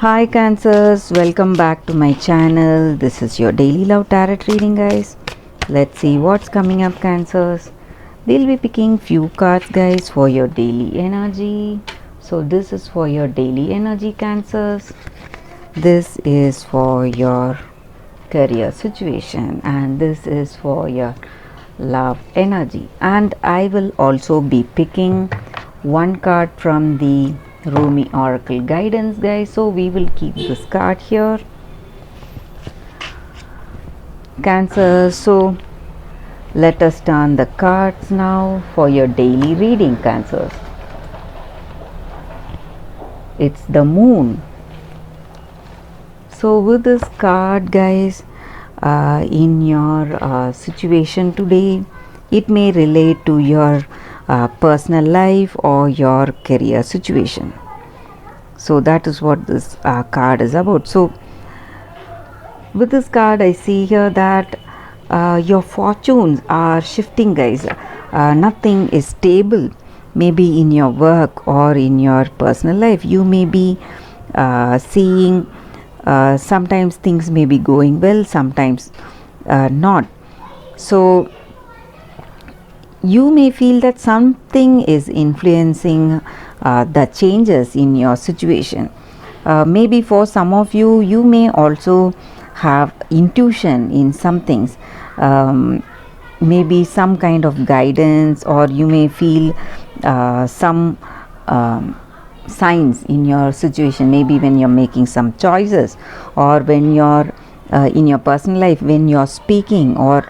Hi Cancers, welcome back to my channel. This is your daily love tarot reading, guys. Let's see what's coming up, Cancers. We'll be picking few cards, guys, for your daily energy. So this is for your daily energy, Cancers. This is for your career situation, and this is for your love energy. And I will also be picking one card from the Rumi Oracle guidance, guys. So we will keep this card here, Cancer. So let us turn the cards now for your daily reading, Cancers. It's the Moon. So with this card, guys, in your situation today, it may relate to your personal life or your career situation. So that is what this card is about. So with this card, I see here that your fortunes are shifting, guys. Nothing is stable. Maybe in your work or in your personal life, you may be seeing sometimes things may be going well, sometimes not. So you may feel that something is influencing the changes in your situation. Maybe for some of you, you may also have intuition in some things, maybe some kind of guidance, or you may feel some signs in your situation, maybe when you're making some choices, or when you're in your personal life, when you're speaking, or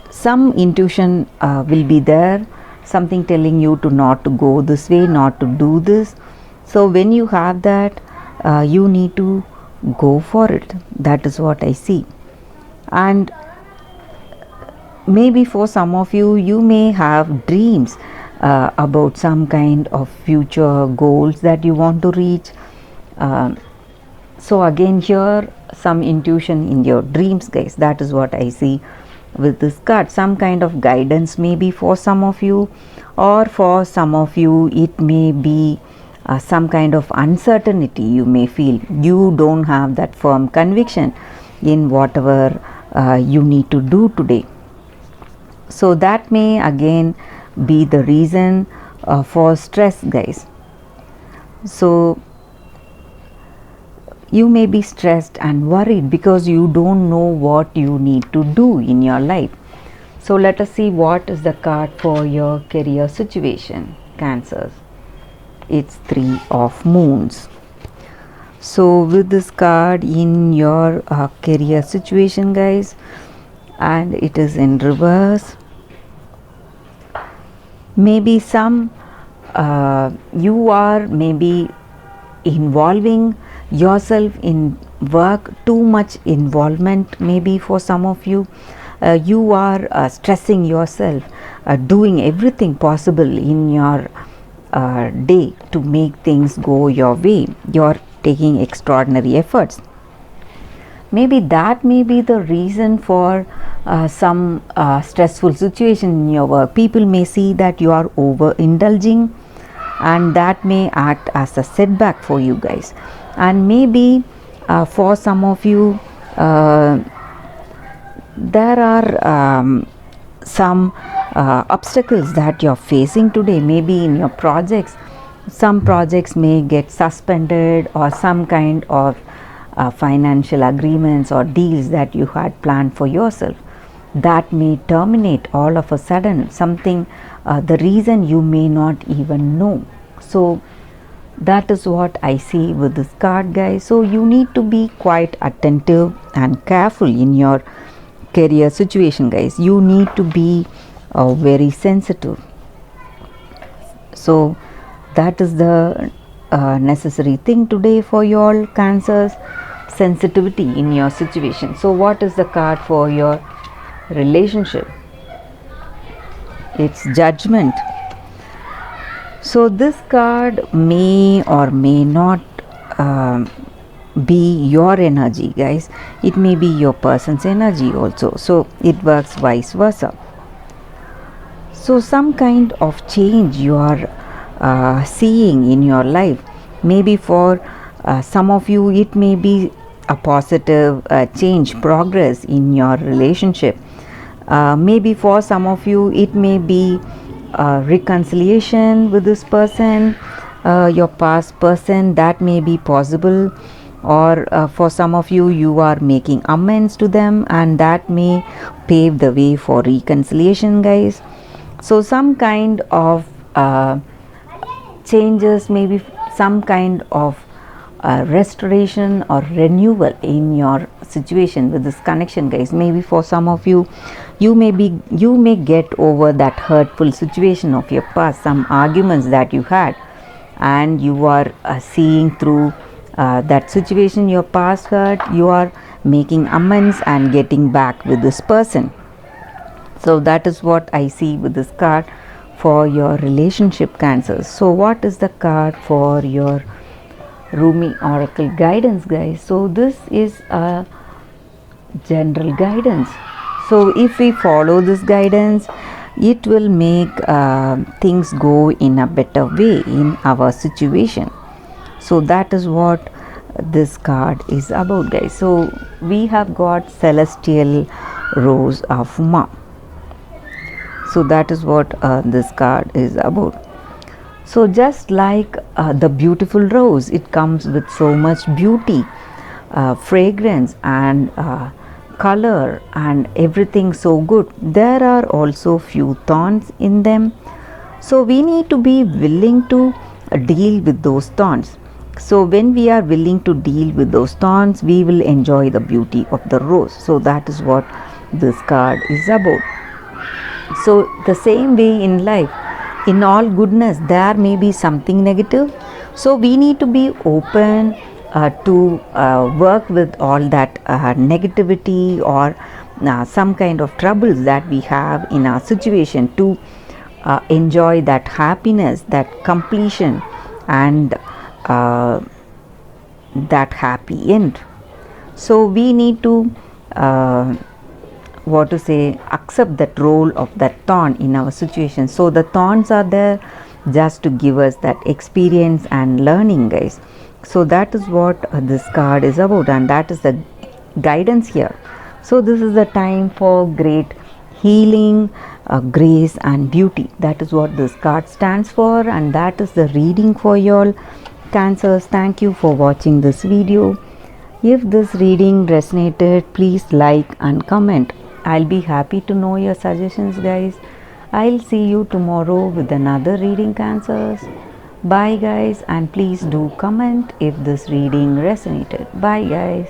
some intuition will be there, something telling you to not to go this way, not to do this. So when you have that, you need to go for it. That is what I see. And maybe for some of you, you may have dreams about some kind of future goals that you want to reach. So again, here some intuition in your dreams, guys. That is what I see with this card. Some kind of guidance maybe for some of you, or for some of you it may be some kind of uncertainty. You may feel you don't have that firm conviction in whatever you need to do today. So that may again be the reason for stress, guys. So you may be stressed and worried because you don't know what you need to do in your life. So let us see what is the card for your career situation, Cancers. It's Three of Moons. So with this card in your career situation, guys, and it is in reverse, maybe some you are maybe involving yourself in work, too much involvement. Maybe for some of you, you are stressing yourself, doing everything possible in your day to make things go your way. You're taking extraordinary efforts. Maybe that may be the reason for some stressful situation in your work. People may see that you are overindulging, and that may act as a setback for you guys. And maybe for some of you, there are some obstacles that you're facing today. Maybe in your projects, some projects may get suspended, or some kind of financial agreements or deals that you had planned for yourself, that may terminate all of a sudden. Something, the reason you may not even know. So that is what I see with this card, guys. So you need to be quite attentive and careful in your career situation, guys. You need to be very sensitive. So that is the necessary thing today for you all, Cancers. Sensitivity in your situation. So what is the card for your relationship? It's Judgment. So this card may or may not be your energy, guys. It may be your person's energy also. So it works vice versa. So some kind of change you are seeing in your life, maybe for some of you, it may be a positive change, progress in your relationship. Maybe for some of you, it may be reconciliation with this person, your past person, that may be possible. Or for some of you, you are making amends to them, and that may pave the way for reconciliation, guys. So some kind of changes, maybe some kind of restoration or renewal in your situation with this connection, guys. Maybe for some of you, you may get over that hurtful situation of your past, some arguments that you had, and you are seeing through that situation, your past hurt, you are making amends and getting back with this person. So that is what I see with this card for your relationship, Cancers. So what is the card for your Rumi Oracle guidance, guys? So this is a general guidance. So if we follow this guidance, it will make things go in a better way in our situation. So that is what this card is about, guys. So we have got Celestial Rose of Ma. So that is what this card is about. So just like the beautiful rose, it comes with so much beauty, fragrance, and color, and everything so good. There are also few thorns in them, so we need to be willing to deal with those thorns. So when we are willing to deal with those thorns, we will enjoy the beauty of the rose. So that is what this card is about. So the same way in life, in all goodness, there may be something negative. So we need to be open to work with all that negativity or some kind of troubles that we have in our situation, to enjoy that happiness, that completion, and that happy end. So we need to accept that role of that thorn in our situation. So the thorns are there just to give us that experience and learning, guys. So that is what this card is about, and that is the guidance here. So this is the time for great healing, grace, and beauty. That is what this card stands for, and that is the reading for y'all, Cancers. Thank you for watching this video. If this reading resonated, please like and comment. I'll be happy to know your suggestions, guys. I'll see you tomorrow with another reading, Cancers. Bye, guys, and please do comment if this reading resonated. Bye, guys.